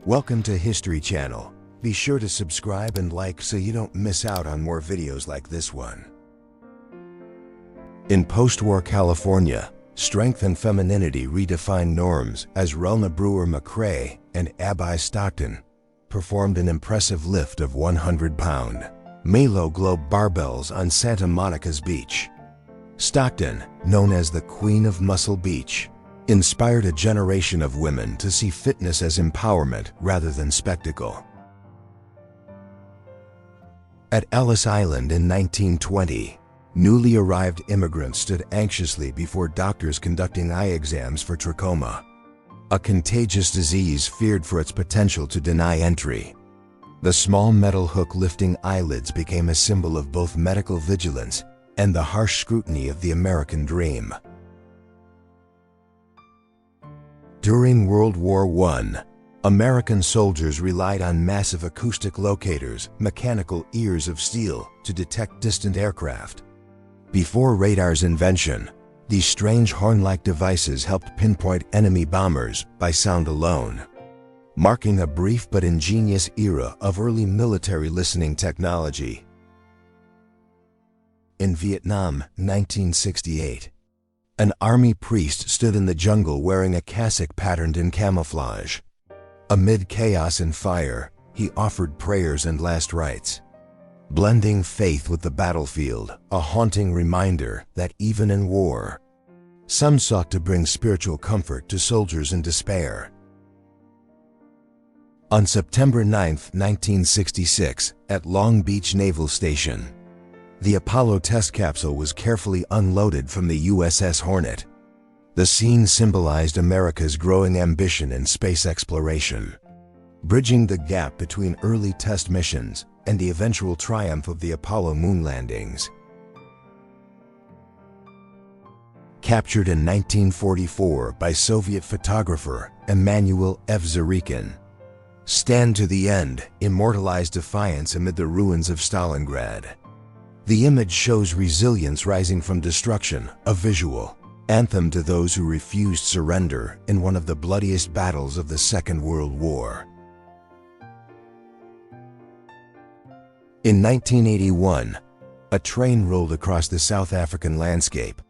Welcome to History Channel. Be sure to subscribe and like so you don't miss out on more videos like this one. In post-war California, strength and femininity redefined norms as Relna Brewer-McRae and Abby Stockton performed an impressive lift of 100-pound Melo Globe barbells on Santa Monica's beach. Stockton, known as the Queen of Muscle Beach, inspired a generation of women to see fitness as empowerment rather than spectacle. At Ellis Island in 1920, newly arrived immigrants stood anxiously before doctors conducting eye exams for trachoma, a contagious disease feared for its potential to deny entry. The small metal hook lifting eyelids became a symbol of both medical vigilance and the harsh scrutiny of the American dream. During World War I, American soldiers relied on massive acoustic locators, mechanical ears of steel, to detect distant aircraft. Before radar's invention, these strange horn-like devices helped pinpoint enemy bombers by sound alone, marking a brief but ingenious era of early military listening technology. In Vietnam, 1968, an army priest stood in the jungle wearing a cassock patterned in camouflage. Amid chaos and fire, he offered prayers and last rites, blending faith with the battlefield, a haunting reminder that even in war, some sought to bring spiritual comfort to soldiers in despair. On September 9, 1966, at Long Beach Naval Station, the Apollo test capsule was carefully unloaded from the USS Hornet. The scene symbolized America's growing ambition in space exploration, bridging the gap between early test missions and the eventual triumph of the Apollo moon landings. Captured in 1944 by Soviet photographer Emanuel F. Zarikin, "Stand to the End" immortalized defiance amid the ruins of Stalingrad. The image shows resilience rising from destruction, a visual anthem to those who refused surrender in one of the bloodiest battles of the Second World War. In 1981, a train rolled across the South African landscape,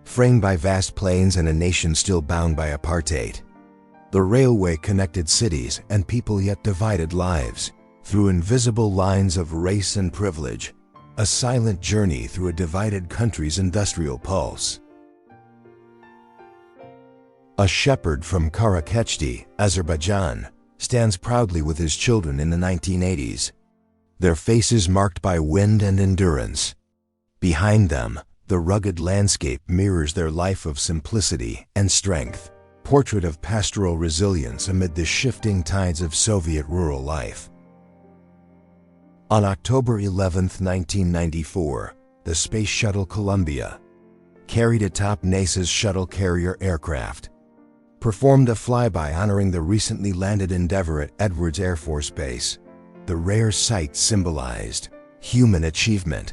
framed by vast plains and a nation still bound by apartheid. The railway connected cities and people yet divided lives through invisible lines of race and privilege, a silent journey through a divided country's industrial pulse. A shepherd from Karakhechti, Azerbaijan, stands proudly with his children in the 1980s, their faces marked by wind and endurance. Behind them, the rugged landscape mirrors their life of simplicity and strength, portrait of pastoral resilience amid the shifting tides of Soviet rural life. On October 11, 1994, the Space Shuttle Columbia, carried atop NASA's shuttle carrier aircraft, performed a flyby honoring the recently landed Endeavour at Edwards Air Force Base. The rare sight symbolized human achievement,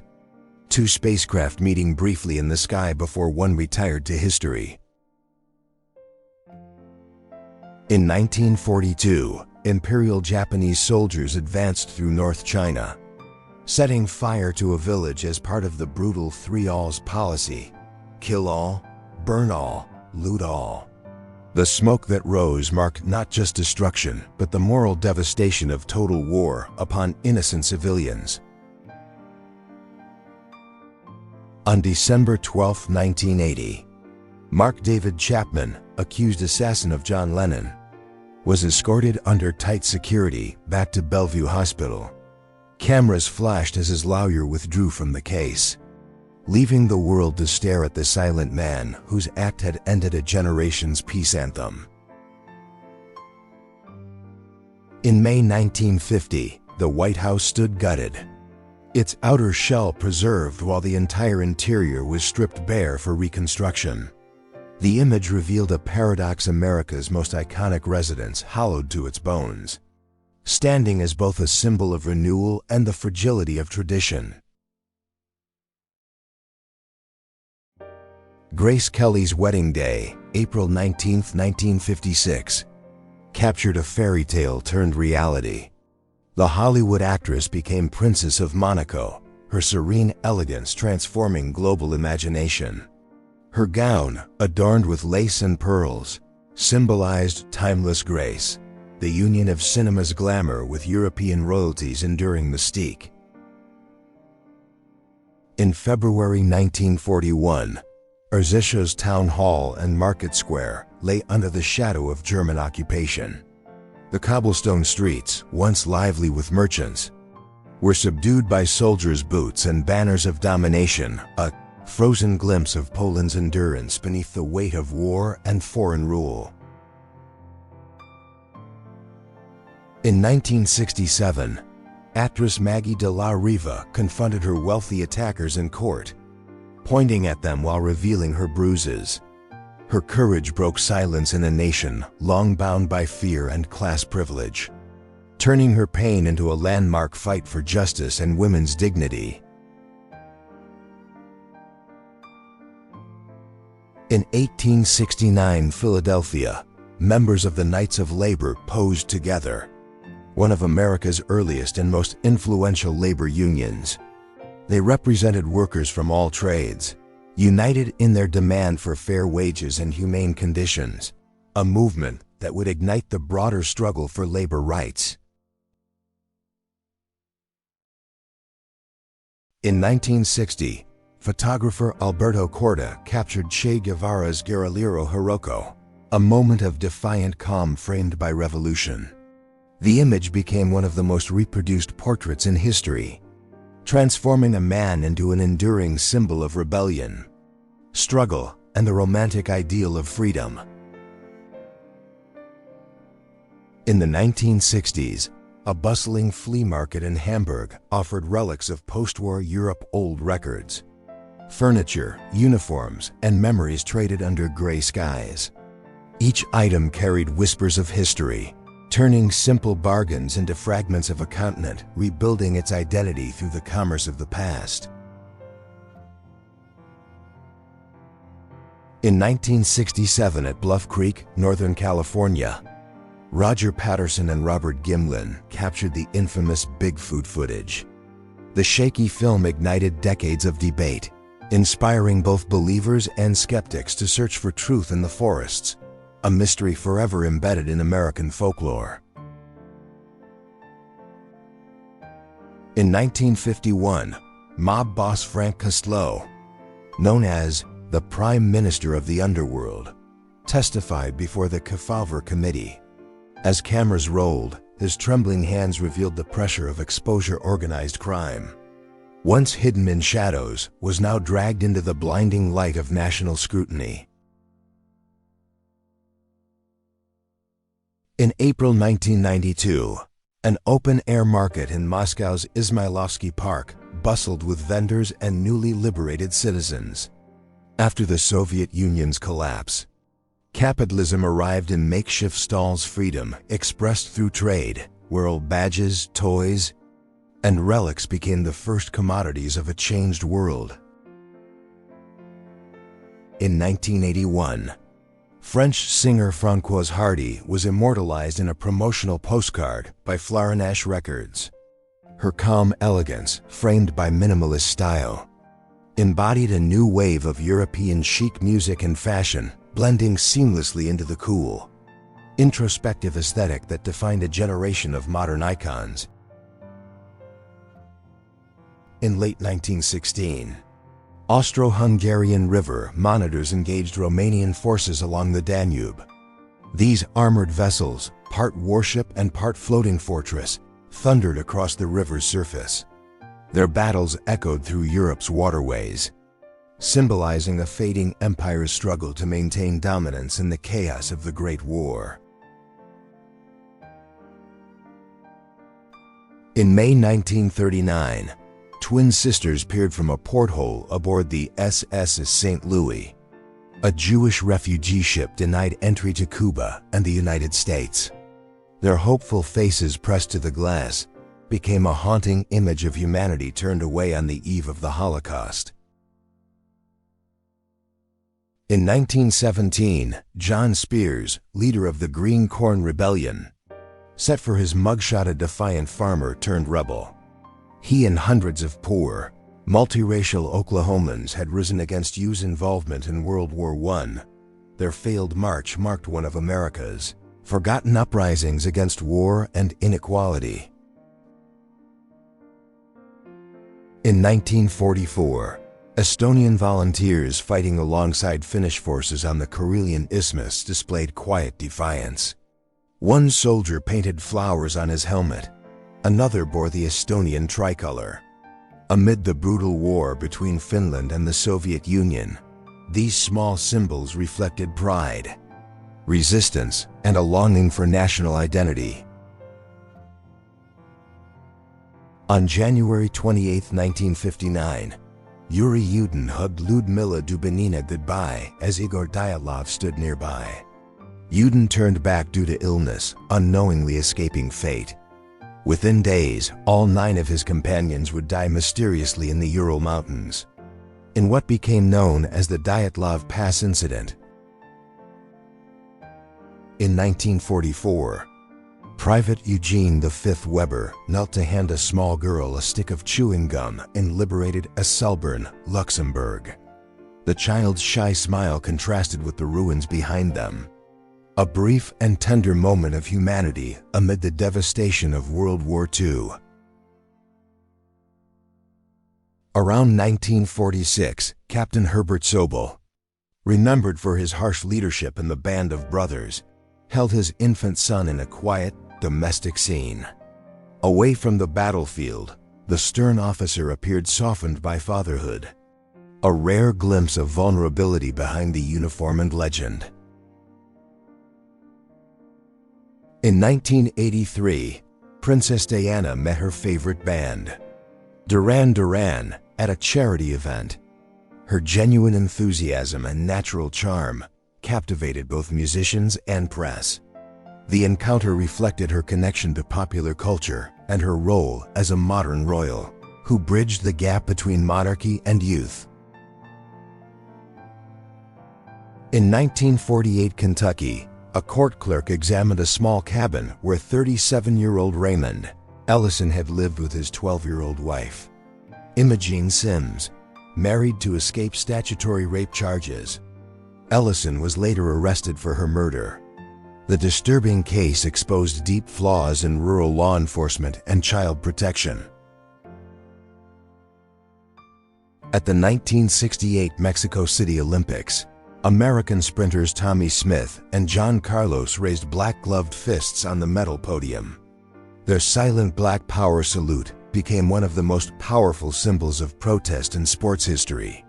two spacecraft meeting briefly in the sky before one retired to history. In 1942, Imperial Japanese soldiers advanced through North China, setting fire to a village as part of the brutal three-alls policy: kill all, burn all, loot all. The smoke that rose marked not just destruction, but the moral devastation of total war upon innocent civilians. On December 12, 1980, Mark David Chapman, accused assassin of John Lennon, was escorted under tight security back to Bellevue Hospital. Cameras flashed as his lawyer withdrew from the case, leaving the world to stare at the silent man whose act had ended a generation's peace anthem. In May 1950, the White House stood gutted, its outer shell preserved while the entire interior was stripped bare for reconstruction. The image revealed a paradox: America's most iconic residence hollowed to its bones, standing as both a symbol of renewal and the fragility of tradition. Grace Kelly's wedding day, April 19, 1956, captured a fairy tale turned reality. The Hollywood actress became Princess of Monaco, her serene elegance transforming global imagination. Her gown, adorned with lace and pearls, symbolized timeless grace, the union of cinema's glamour with European royalty's enduring mystique. In February 1941, Erzsébet's town hall and market square lay under the shadow of German occupation. The cobblestone streets, once lively with merchants, were subdued by soldiers' boots and banners of domination, a frozen glimpse of Poland's endurance beneath the weight of war and foreign rule. In 1967, actress Maggie de la Riva confronted her wealthy attackers in court, pointing at them while revealing her bruises. Her courage broke silence in a nation long bound by fear and class privilege, turning her pain into a landmark fight for justice and women's dignity. In 1869 Philadelphia, members of the Knights of Labor posed together, one of America's earliest and most influential labor unions. They represented workers from all trades, united in their demand for fair wages and humane conditions, a movement that would ignite the broader struggle for labor rights. In 1960, photographer Alberto Corda captured Che Guevara's Guerrillero Hiroko, a moment of defiant calm framed by revolution. The image became one of the most reproduced portraits in history, transforming a man into an enduring symbol of rebellion, struggle, and the romantic ideal of freedom. In the 1960s, a bustling flea market in Hamburg offered relics of post-war Europe old records. Furniture, uniforms, and memories traded under gray skies. Each item carried whispers of history, turning simple bargains into fragments of a continent, rebuilding its identity through the commerce of the past. In 1967 at Bluff Creek, Northern California, Roger Patterson and Robert Gimlin captured the infamous Bigfoot footage. The shaky film ignited decades of debate, inspiring both believers and skeptics to search for truth in the forests, a mystery forever embedded in American folklore. In 1951, mob boss Frank Costello, known as the Prime Minister of the Underworld, testified before the Kefauver Committee. As cameras rolled, his trembling hands revealed the pressure of exposure organized crime. Once hidden in shadows, was now dragged into the blinding light of national scrutiny. In April 1992, an open-air market in Moscow's Izmailovsky Park bustled with vendors and newly liberated citizens. After the Soviet Union's collapse, capitalism arrived in makeshift stalls. Freedom expressed through trade, where old badges, toys, and relics became the first commodities of a changed world. In 1981, French singer Françoise Hardy was immortalized in a promotional postcard by Florinash Records. Her calm elegance, framed by minimalist style, embodied a new wave of European chic music and fashion, blending seamlessly into the cool, introspective aesthetic that defined a generation of modern icons. In late 1916, Austro-Hungarian river monitors engaged Romanian forces along the Danube. These armored vessels, part warship and part floating fortress, thundered across the river's surface. Their battles echoed through Europe's waterways, symbolizing a fading empire's struggle to maintain dominance in the chaos of the Great War. In May 1939, twin sisters peered from a porthole aboard the SS St. Louis. A Jewish refugee ship denied entry to Cuba and the United States. Their hopeful faces pressed to the glass became a haunting image of humanity turned away on the eve of the Holocaust. In 1917, John Spears, leader of the Green Corn Rebellion, set for his mugshot a defiant farmer turned rebel. He and hundreds of poor, multiracial Oklahomans had risen against U's involvement in World War I. Their failed march marked one of America's forgotten uprisings against war and inequality. In 1944, Estonian volunteers fighting alongside Finnish forces on the Karelian Isthmus displayed quiet defiance. One soldier painted flowers on his helmet, another bore the Estonian tricolor. Amid the brutal war between Finland and the Soviet Union, these small symbols reflected pride, resistance, and a longing for national identity. On January 28, 1959, Yuri Yudin hugged Lyudmila Dubinina goodbye as Igor Dyatlov stood nearby. Yudin turned back due to illness, unknowingly escaping fate. Within days, all 9 of his companions would die mysteriously in the Ural Mountains, in what became known as the Dyatlov Pass Incident. In 1944, Private Eugene V. Weber knelt to hand a small girl a stick of chewing gum in liberated Esselborn, Luxembourg. The child's shy smile contrasted with the ruins behind them. A brief and tender moment of humanity amid the devastation of World War II. Around 1946, Captain Herbert Sobel, remembered for his harsh leadership in the Band of Brothers, held his infant son in a quiet, domestic scene. Away from the battlefield, the stern officer appeared softened by fatherhood, a rare glimpse of vulnerability behind the uniform and legend. In 1983, Princess Diana met her favorite band, Duran Duran, at a charity event. Her genuine enthusiasm and natural charm captivated both musicians and press. The encounter reflected her connection to popular culture and her role as a modern royal who bridged the gap between monarchy and youth. In 1948 Kentucky, a court clerk examined a small cabin where 37-year-old Raymond Ellison had lived with his 12-year-old wife, Imogene Sims, married to escape statutory rape charges. Ellison was later arrested for her murder. The disturbing case exposed deep flaws in rural law enforcement and child protection. At the 1968 Mexico City Olympics, American sprinters Tommy Smith and John Carlos raised black-gloved fists on the medal podium. Their silent black power salute became one of the most powerful symbols of protest in sports history,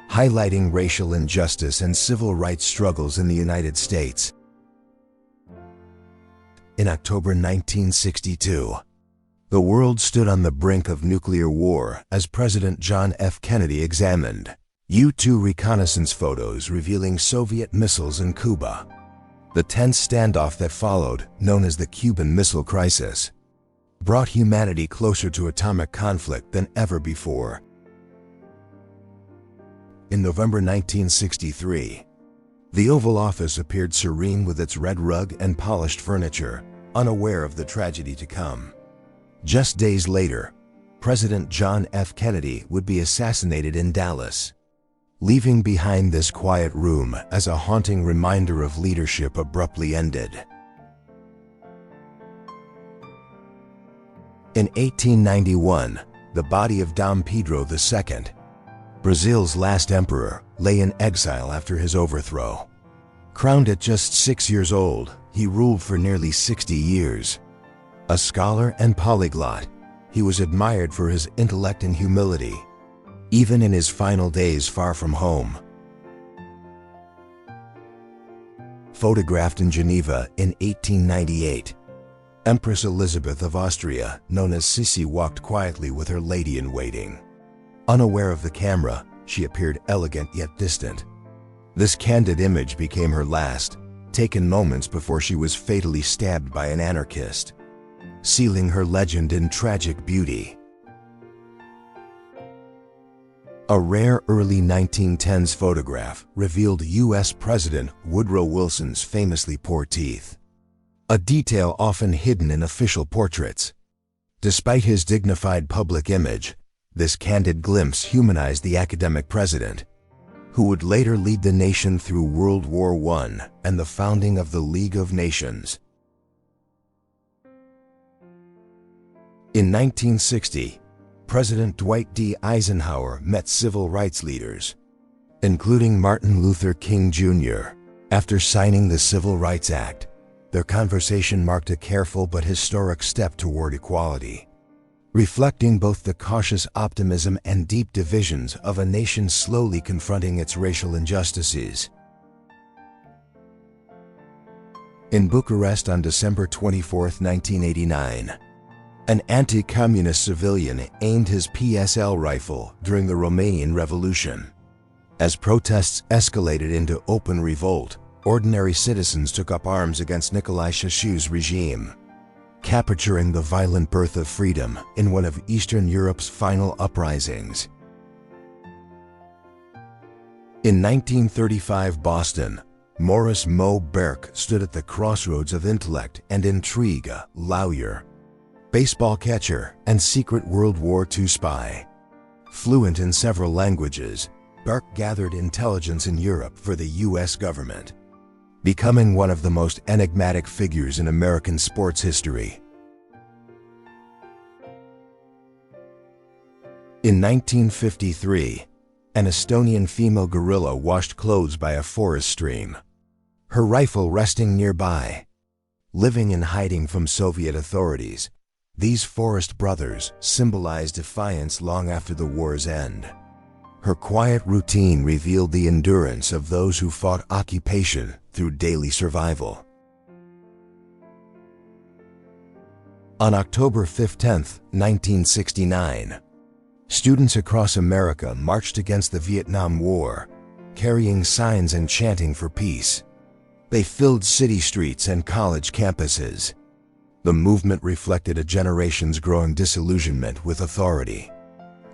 highlighting racial injustice and civil rights struggles in the United States. In October 1962, the world stood on the brink of nuclear war as President John F. Kennedy examined U-2 reconnaissance photos revealing Soviet missiles in Cuba. The tense standoff that followed, known as the Cuban Missile Crisis, brought humanity closer to atomic conflict than ever before. In November 1963, the Oval Office appeared serene with its red rug and polished furniture, unaware of the tragedy to come. Just days later, President John F. Kennedy would be assassinated in Dallas, leaving behind this quiet room as a haunting reminder of leadership abruptly ended. In 1891, the body of Dom Pedro II, Brazil's last emperor, lay in exile after his overthrow. Crowned at just 6 years old, he ruled for nearly 60 years. A scholar and polyglot, he was admired for his intellect and humility, even in his final days far from home. Photographed in Geneva in 1898, Empress Elizabeth of Austria, known as Sissi, walked quietly with her lady-in-waiting. Unaware of the camera, she appeared elegant yet distant. This candid image became her last, taken moments before she was fatally stabbed by an anarchist, sealing her legend in tragic beauty. A rare early 1910s photograph revealed U.S. President Woodrow Wilson's famously poor teeth, a detail often hidden in official portraits. Despite his dignified public image, this candid glimpse humanized the academic president, who would later lead the nation through World War I and the founding of the League of Nations. In 1960, President Dwight D. Eisenhower met civil rights leaders, including Martin Luther King Jr. After signing the Civil Rights Act, their conversation marked a careful but historic step toward equality, reflecting both the cautious optimism and deep divisions of a nation slowly confronting its racial injustices. In Bucharest on December 24, 1989, an anti-communist civilian aimed his PSL rifle during the Romanian Revolution. As protests escalated into open revolt, ordinary citizens took up arms against Nicolae Ceaușescu's regime, capturing the violent birth of freedom in one of Eastern Europe's final uprisings. In 1935 Boston, Maurice Mo Burke stood at the crossroads of intellect and intrigue, lawyer, baseball catcher, and secret World War II spy. Fluent in several languages, Burke gathered intelligence in Europe for the U.S. government, becoming one of the most enigmatic figures in American sports history. In 1953, an Estonian female guerrilla washed clothes by a forest stream, her rifle resting nearby. Living in hiding from Soviet authorities, these forest brothers symbolized defiance long after the war's end. Her quiet routine revealed the endurance of those who fought occupation through daily survival. On October 15, 1969, students across America marched against the Vietnam War, carrying signs and chanting for peace. They filled city streets and college campuses. The movement reflected a generation's growing disillusionment with authority,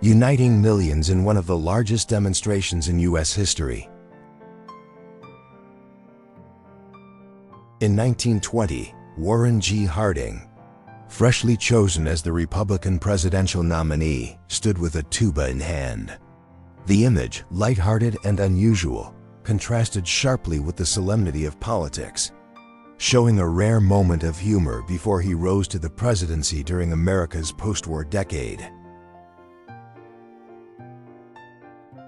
uniting millions in one of the largest demonstrations in U.S. history. In 1920, Warren G. Harding, freshly chosen as the Republican presidential nominee, stood with a tuba in hand. The image, lighthearted and unusual, contrasted sharply with the solemnity of politics, showing a rare moment of humor before he rose to the presidency during America's post-war decade.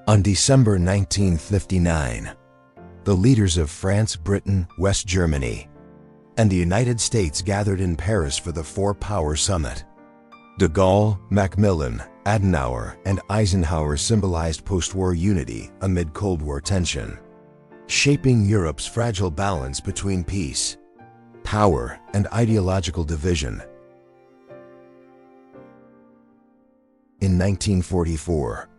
On December 1959, the leaders of France, Britain, West Germany, and the United States gathered in Paris for the Four-Power Summit. De Gaulle, Macmillan, Adenauer, and Eisenhower symbolized post-war unity amid Cold War tension, shaping Europe's fragile balance between peace, power, and ideological division. In 1944,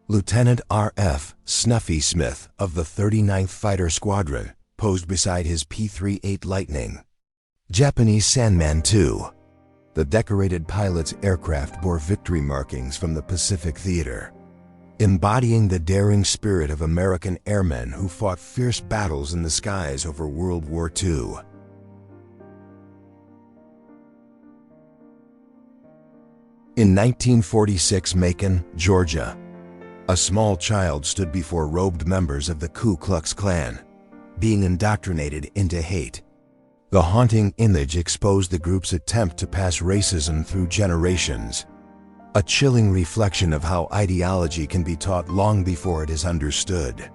Lieutenant R.F. Snuffy Smith of the 39th Fighter Squadron posed beside his P-38 Lightning, Japanese Sandman II. The decorated pilot's aircraft bore victory markings from the Pacific Theater, embodying the daring spirit of American airmen who fought fierce battles in the skies over World War II. In 1946 Macon, Georgia, a small child stood before robed members of the Ku Klux Klan, being indoctrinated into hate. The haunting image exposed the group's attempt to pass racism through generations, a chilling reflection of how ideology can be taught long before it is understood.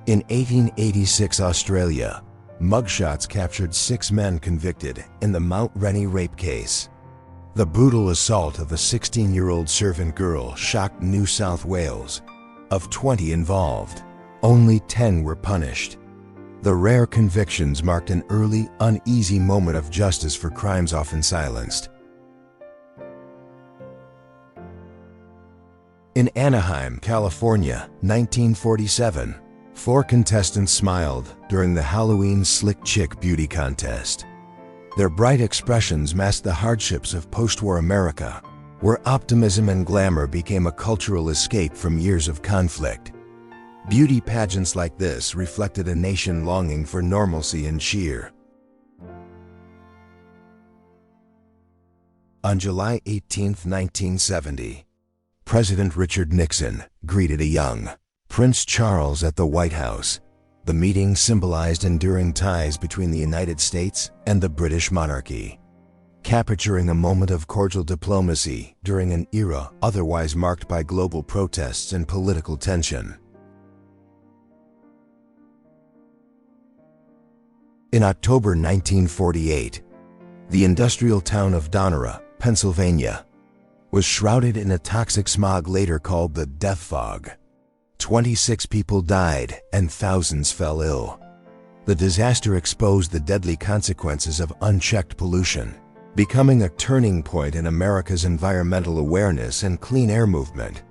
In 1886 Australia, mugshots captured 6 men convicted in the Mount Rennie rape case. The brutal assault of a 16-year-old servant girl shocked New South Wales. Of 20 involved, only 10 were punished. The rare convictions marked an early, uneasy moment of justice for crimes often silenced. In Anaheim, California, 1947, 4 contestants smiled during the Halloween Slick Chick Beauty Contest. Their bright expressions masked the hardships of post-war America, where optimism and glamour became a cultural escape from years of conflict. Beauty pageants like this reflected a nation longing for normalcy and cheer. On July 18, 1970, President Richard Nixon greeted a young Prince Charles at the White House. The meeting symbolized enduring ties between the United States and the British monarchy, capturing a moment of cordial diplomacy during an era otherwise marked by global protests and political tension. In October 1948, the industrial town of Donora, Pennsylvania, was shrouded in a toxic smog later called the death fog. 26 people died and thousands fell ill. The disaster exposed the deadly consequences of unchecked pollution, becoming a turning point in America's environmental awareness and clean air movement.